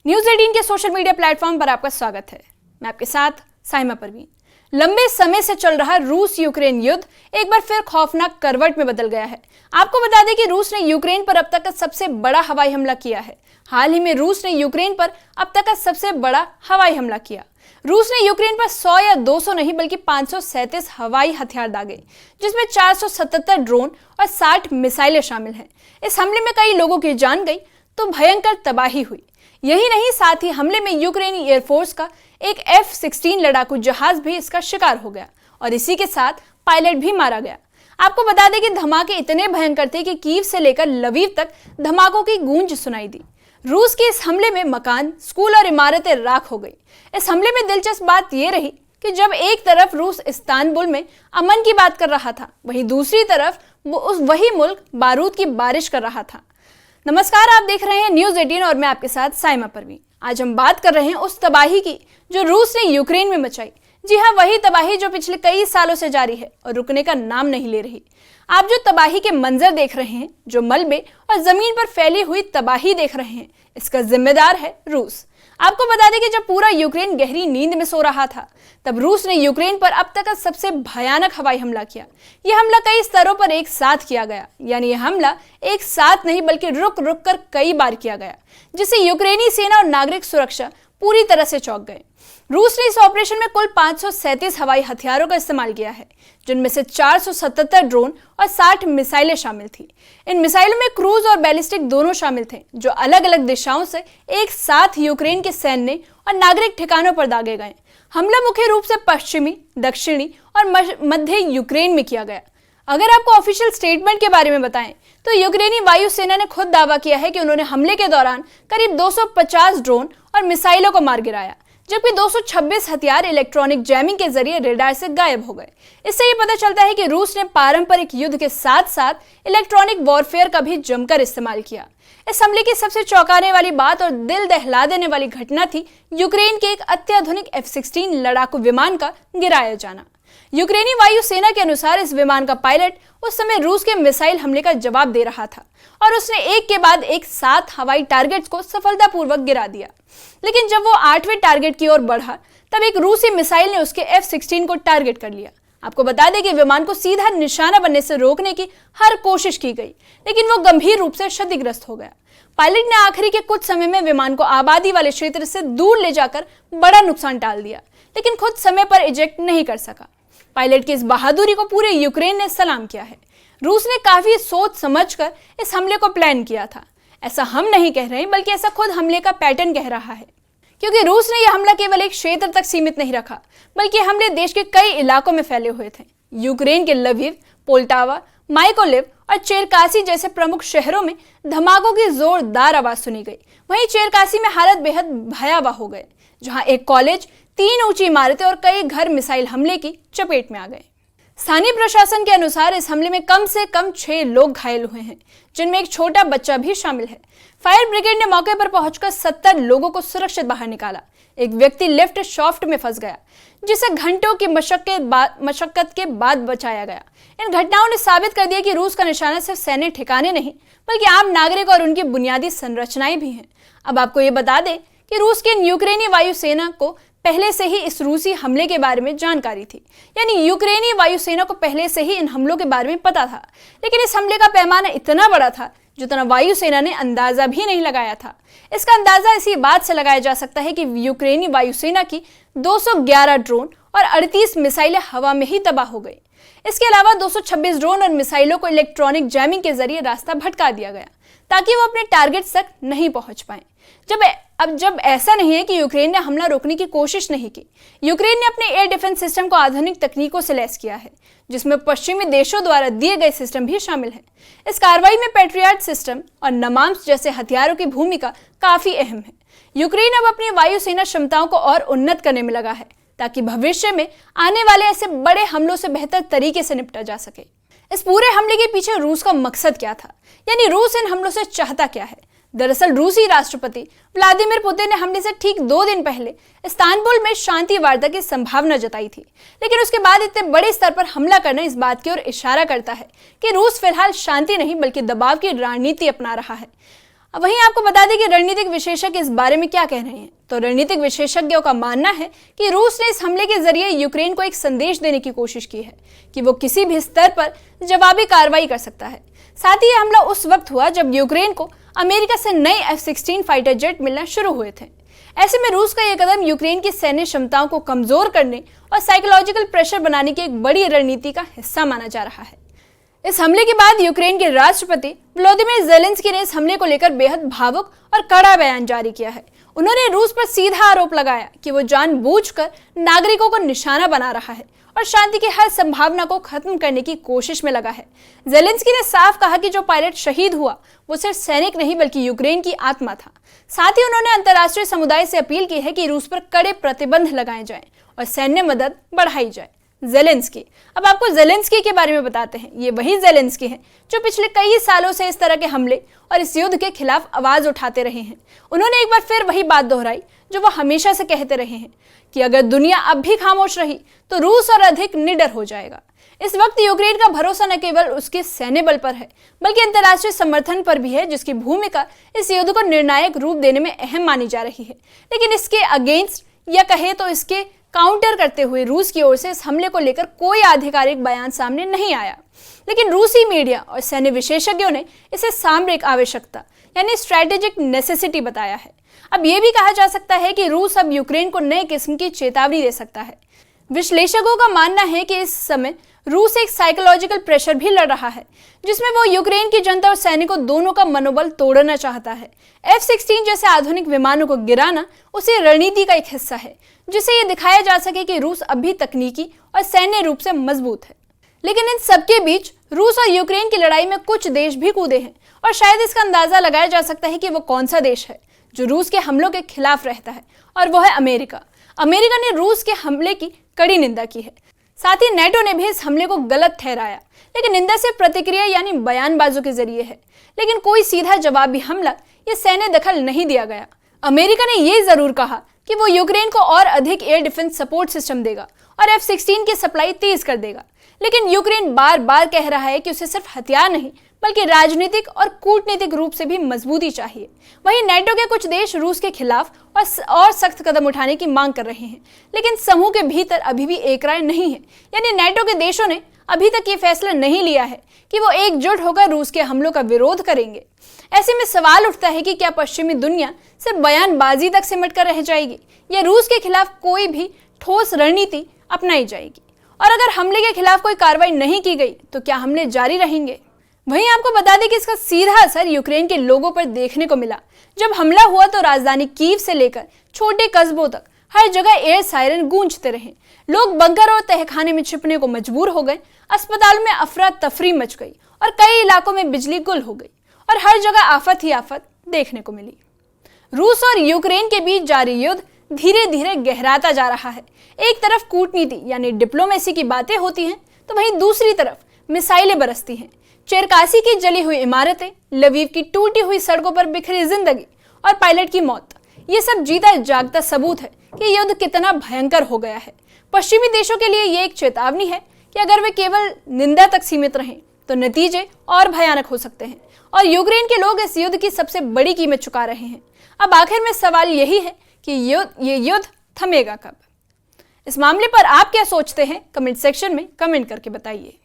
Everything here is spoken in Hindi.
न्यूज़ 18 के सोशल मीडिया प्लेटफॉर्म पर आपका स्वागत है। मैं आपके साथ साइमा परवीन। लंबे समय से चल रहा रूस यूक्रेन युद्ध एक बार फिर खौफनाक करवट में बदल गया है। आपको बता दें कि रूस ने यूक्रेन पर अब तक का सबसे बड़ा हवाई हमला किया है। हाल ही में रूस ने यूक्रेन पर अब तक का सबसे बड़ा हवाई हमला किया। रूस ने यूक्रेन पर 100 या 200 नहीं बल्कि 537 हवाई हथियार दागे, जिसमें 477 ड्रोन और 60 मिसाइलें शामिल हैं। इस हमले में कई लोगों की जान गई तो भयंकर तबाही हुई। यही नहीं, साथ ही हमले में यूक्रेनी एयरफोर्स का एक F-16 लड़ाकू जहाज भी इसका शिकार हो गया और इसी के साथ पायलट भी मारा गया। आपको बता दें कि धमाके इतने भयंकर थे कि कीव से लेकर लवीव तक धमाकों की गूंज सुनाई दी। रूस के इस हमले में मकान, स्कूल और इमारतें राख हो गई। इस हमले में दिलचस्प बात यह रही कि जब एक तरफ रूस इस्तांबुल में अमन की बात कर रहा था, वहीं दूसरी तरफ वही मुल्क बारूद की बारिश कर रहा था। नमस्कार, आप देख रहे हैं न्यूज़ 18 और मैं आपके साथ साइमा परवीन। आज हम बात कर रहे हैं उस तबाही की जो रूस ने यूक्रेन में मचाई। जी हाँ, वही तबाही जो पिछले कई सालों से जारी है और रुकने का नाम नहीं ले रही। आप जो तबाही के मंजर देख रहे हैं, जो मलबे और जमीन पर फैली हुई तबाही देख रहे हैं, इसका जिम्मेदार है रूस। आपको बता दें कि जब पूरा यूक्रेन गहरी नींद में सो रहा था, तब रूस ने यूक्रेन पर अब तक का सबसे भयानक हवाई हमला किया। यह हमला कई स्तरों पर एक साथ किया गया, यानी यह हमला एक साथ नहीं बल्कि रुक रुक कर कई बार किया गया, जिससे यूक्रेनी सेना और नागरिक सुरक्षा पूरी तरह से चौंक गए। रूस ने इस ऑपरेशन में कुल 537 हवाई हथियारों का इस्तेमाल किया है, जिनमें से 477 ड्रोन और 60 मिसाइलें शामिल थी। इन मिसाइलों में क्रूज और बैलिस्टिक दोनों शामिल थे, जो अलग अलग दिशाओं से एक साथ यूक्रेन के सैन्य और नागरिक ठिकानों पर दागे गए। हमला मुख्य रूप से पश्चिमी, दक्षिणी और मध्य यूक्रेन में किया गया। अगर आपको ऑफिशियल स्टेटमेंट के बारे में बताएं तो यूक्रेनी वायुसेना ने खुद दावा किया है कि उन्होंने हमले के दौरान करीब 250 ड्रोन और मिसाइलों को मार गिराया, जबकि 226 हथियार इलेक्ट्रॉनिक जैमिंग के जरिए रेडार से गायब हो गए। इससे ये पता चलता है कि रूस ने पारंपरिक युद्ध के साथ साथ इलेक्ट्रॉनिक वॉरफेयर का भी जमकर इस्तेमाल किया। इस हमले की सबसे चौंकाने वाली बात और दिल दहला देने वाली घटना थी यूक्रेन के एक अत्याधुनिक F-16 लड़ाकू विमान का गिराया जाना। यूक्रेनी वायुसेना के अनुसार इस विमान का पायलट उस समय रूस के मिसाइल हमले का जवाब दे रहा था और उसने एक के बाद एक 7 हवाई टारगेट्स को सफलतापूर्वक गिरा दिया। लेकिन जब वो 8वें टारगेट की ओर बढ़ा, तब एक रूसी मिसाइल ने उसके F-16 को टारगेट कर लिया। आपको बता दें कि विमान को सीधा निशाना बनने से रोकने की हर कोशिश की गई, लेकिन वो गंभीर रूप से क्षतिग्रस्त हो गया। पायलट ने आखिरी के कुछ समय में विमान को आबादी वाले क्षेत्र से दूर ले जाकर बड़ा नुकसान टाल दिया, लेकिन खुद समय पर इजेक्ट नहीं कर सका। पायलट की इस बहादुरी को पूरे यूक्रेन ने सलाम किया है। रूस ने काफी सोच समझकर इस हमले को प्लान किया था। ऐसा हम नहीं कह रहे, बल्कि ऐसा खुद हमले का पैटर्न कह रहा है, क्योंकि रूस ने यह हमला केवल एक क्षेत्र तक सीमित नहीं रखा, बल्कि हमले देश के कई इलाकों में फैले हुए थे। यूक्रेन के लवीव, पोल्टावा, माइकोलिव और चेरकासी जैसे प्रमुख शहरों में धमाकों की जोरदार आवाज सुनी गई। वहीं चेरकासी में हालत बेहद भयावह हो गए, जहां एक कॉलेज, 3 ऊंची इमारतें और कई घर मिसाइल हमले की चपेट में आ गए। स्थानीय प्रशासन के अनुसार इस हमले में कम से कम 6 लोग घायल हुए हैं, जिनमें एक छोटा बच्चा भी शामिल है। फायर ब्रिगेड ने मौके पर पहुंचकर 70 लोगों को सुरक्षित बाहर निकाला। एक व्यक्ति लिफ्ट शाफ्ट में फंस गया, जिसे घंटों की मशक्कत के बाद बचाया गया। इन घटनाओं ने साबित कर दिया कि रूस का निशाना सिर्फ सैन्य ठिकाने नहीं, बल्कि आम नागरिक और उनकी बुनियादी संरचनाएं भी हैं। अब आपको ये बता दें कि रूस की यूक्रेनी वायुसेना को पहले से ही इस रूसी हमले के बारे में जानकारी थी, यानी यूक्रेनी वायुसेना को पहले से ही इन हमलों के बारे में पता था। लेकिन इस हमले का पैमाना इतना बड़ा था जितना वायुसेना ने अंदाजा भी नहीं लगाया था। इसका अंदाजा इसी बात से लगाया जा सकता है कि यूक्रेनी वायुसेना की 211 ड्रोन और 38 मिसाइलें हवा में ही तबाह हो गई। इसके अलावा 226 ड्रोन और मिसाइलों को इलेक्ट्रॉनिक जैमिंग के जरिए रास्ता भटका दिया गया, ताकि वो अपने टारगेट तक नहीं पहुंच पाए। जब ऐसा नहीं है कि यूक्रेन ने हमला रोकने की कोशिश नहीं की। यूक्रेन ने अपने एयर डिफेंस सिस्टम को आधुनिक तकनीकों से लैस किया है, जिसमें पश्चिमी देशों द्वारा दिए गए सिस्टम भी शामिल हैं। इस कार्रवाई में पैट्रियट सिस्टम और नमाम्स जैसे हथियारों की भूमिका काफी अहम है। यूक्रेन अब अपनी वायुसेना क्षमताओं को और उन्नत करने में लगा है, ताकि भविष्य में आने वाले ऐसे बड़े हमलों से बेहतर तरीके से निपटा जा सके। इस पूरे हमले के पीछे रूस का मकसद क्या था, यानी रूस इन हमलों से चाहता क्या है। दरअसल रूसी राष्ट्रपति व्लादिमीर पुतिन ने हमले से ठीक 2 दिन पहले इस्तांबुल में शांति वार्ता की संभावना जताई थी, लेकिन उसके बाद इतने बड़े स्तर पर हमला करना इस बात की ओर इशारा करता है कि रूस फिलहाल शांति नहीं बल्कि दबाव की रणनीति अपना रहा है। अब वहीं आपको बता दें कि रणनीतिक विशेषज्ञ इस बारे में क्या कह रहे हैं। तो रणनीतिक विशेषज्ञों का मानना है कि रूस ने इस हमले के जरिए यूक्रेन को एक संदेश देने की कोशिश की है कि वो किसी भी स्तर पर जवाबी कार्रवाई कर सकता है। साथ ही यह हमला उस वक्त हुआ जब यूक्रेन को अमेरिका से नए F-16 फाइटर जेट मिलना शुरू हुए थे। ऐसे में रूस का यह कदम यूक्रेन की सैन्य क्षमताओं को कमजोर करने और साइकोलॉजिकल प्रेशर बनाने की एक बड़ी रणनीति का हिस्सा माना जा रहा है। इस हमले के बाद यूक्रेन के राष्ट्रपति व्लादिमीर ज़ेलेंस्की ने इस हमले को लेकर बेहद भावुक और कड़ा बयान जारी किया है। उन्होंने रूस पर सीधा आरोप लगाया कि वो जानबूझकर नागरिकों को निशाना बना रहा है और शांति की हर संभावना को खत्म करने की कोशिश में लगा है। ज़ेलेंस्की ने साफ कहा कि जो पायलट शहीद हुआ वो सिर्फ सैनिक नहीं बल्कि यूक्रेन की आत्मा था। साथ ही उन्होंने अंतर्राष्ट्रीय समुदाय से अपील की है कि रूस पर कड़े प्रतिबंध लगाए जाएं और सैन्य मदद बढ़ाई जाए। ज़ेलेंस्की, अब आपको ज़ेलेंस्की के बारे में बताते हैं। ये वही ज़ेलेंस्की हैं जो पिछले कई सालों से इस तरह के हमले और इस युद्ध के खिलाफ आवाज उठाते रहे हैं। उन्होंने एक बार फिर वही बात दोहराई जो वो हमेशा से कहते रहे हैं कि अगर दुनिया अब भी खामोश रही तो रूस और अधिक निडर हो जाएगा। इस वक्त यूक्रेन का भरोसा न केवल उसके सैन्य बल पर है बल्कि अंतर्राष्ट्रीय समर्थन पर भी है, जिसकी भूमिका इस युद्ध को निर्णायक रूप देने में अहम मानी जा रही है। लेकिन इसके अगेंस्ट या कहे तो इसके काउंटर करते हुए रूस की ओर से इस हमले को लेकर कोई आधिकारिक बयान सामने नहीं आया। लेकिन रूसी मीडिया और सैन्य विशेषज्ञों ने इसे सामरिक आवश्यकता यानी स्ट्रैटेजिक नेसेसिटी बताया है। अब यह भी कहा जा सकता है कि रूस अब यूक्रेन को नए किस्म की चेतावनी दे सकता है। विश्लेषकों का मानना है कि इस समय रूस एक साइकोलॉजिकल प्रेशर भी लड़ रहा है जिसमें वो यूक्रेन की जनता और सैनिकों दोनों का मनोबल तोड़ना चाहता है। F-16 जैसे आधुनिक विमानों को गिराना उसी रणनीति का एक हिस्सा है जिससे ये दिखाया जा सके कि रूस अब भी तकनीकी और सैन्य रूप से मजबूत है। लेकिन इन सबके बीच रूस और यूक्रेन की लड़ाई में कुछ देश भी कूदे हैं और शायद इसका अंदाजा लगाया जा सकता है कि वो कौन सा देश है जो रूस के हमलों के खिलाफ रहता है, और वो है अमेरिका। अमेरिका ने रूस के हमले की कड़ी निंदा की है। साथ ही नेटो ने भी इस हमले को गलत ठहराया, लेकिन निंदा से प्रतिक्रिया यानी बयानबाजों के जरिए है। लेकिन कोई सीधा जवाबी हमला या सैन्य दखल नहीं दिया गया। अमेरिका ने यह जरूर कहा कि वो यूक्रेन को और अधिक एयर डिफेंस सपोर्ट सिस्टम देगा और F-16 की सप्लाई तेज कर देगा। लेकिन यूक्रेन बार बार कह रहा है कि उसे सिर्फ हथियार नहीं बल्कि राजनीतिक और कूटनीतिक रूप से भी मजबूती चाहिए। वहीं नेटो के कुछ देश रूस के खिलाफ और सख्त कदम उठाने की मांग कर रहे हैं, लेकिन समूह के भीतर अभी भी एक राय नहीं है। यानी नेटो के देशों ने अभी तक ये फैसला नहीं लिया है कि वो एकजुट होकर रूस के हमलों का विरोध करेंगे। ऐसे में सवाल उठता है कि क्या पश्चिमी दुनिया सिर्फ बयानबाजी तक सिमट कर रह जाएगी या रूस के खिलाफ कोई भी ठोस रणनीति अपनाई जाएगी? और अगर हमले के खिलाफ कोई कार्रवाई नहीं की गई तो क्या हमले जारी रहेंगे? वहीं आपको बता दें कि इसका सीधा असर यूक्रेन के लोगों पर देखने को मिला। जब हमला हुआ तो राजधानी कीव से लेकर छोटे कस्बों तक हर जगह एयर सायरन गूंजते रहे। लोग बंकर और तहखाने में छिपने को मजबूर हो गए। अस्पताल में अफरा तफरी मच गई और कई इलाकों में बिजली गुल हो गई और हर जगह आफत ही आफत देखने को मिली। रूस और यूक्रेन के बीच जारी युद्ध धीरे धीरे गहराता जा रहा है। एक तरफ कूटनीति यानी डिप्लोमेसी की बातें होती हैं तो वहीं दूसरी तरफ मिसाइलें बरसती हैं। चेरकासी की जली हुई इमारतें, लवीव की टूटी हुई सड़कों पर बिखरी जिंदगी और पायलट की मौत, ये सब जीता जागता सबूत है कि युद्ध कितना भयंकर हो गया है। पश्चिमी देशों के लिए ये एक चेतावनी है कि अगर वे केवल निंदा तक सीमित रहें तो नतीजे और भयानक हो सकते हैं और यूक्रेन के लोग इस युद्ध की सबसे बड़ी कीमत चुका रहे हैं। अब आखिर में सवाल यही है कि ये युद्ध थमेगा कब? इस मामले पर आप क्या सोचते हैं? कमेंट सेक्शन में कमेंट करके बताइए।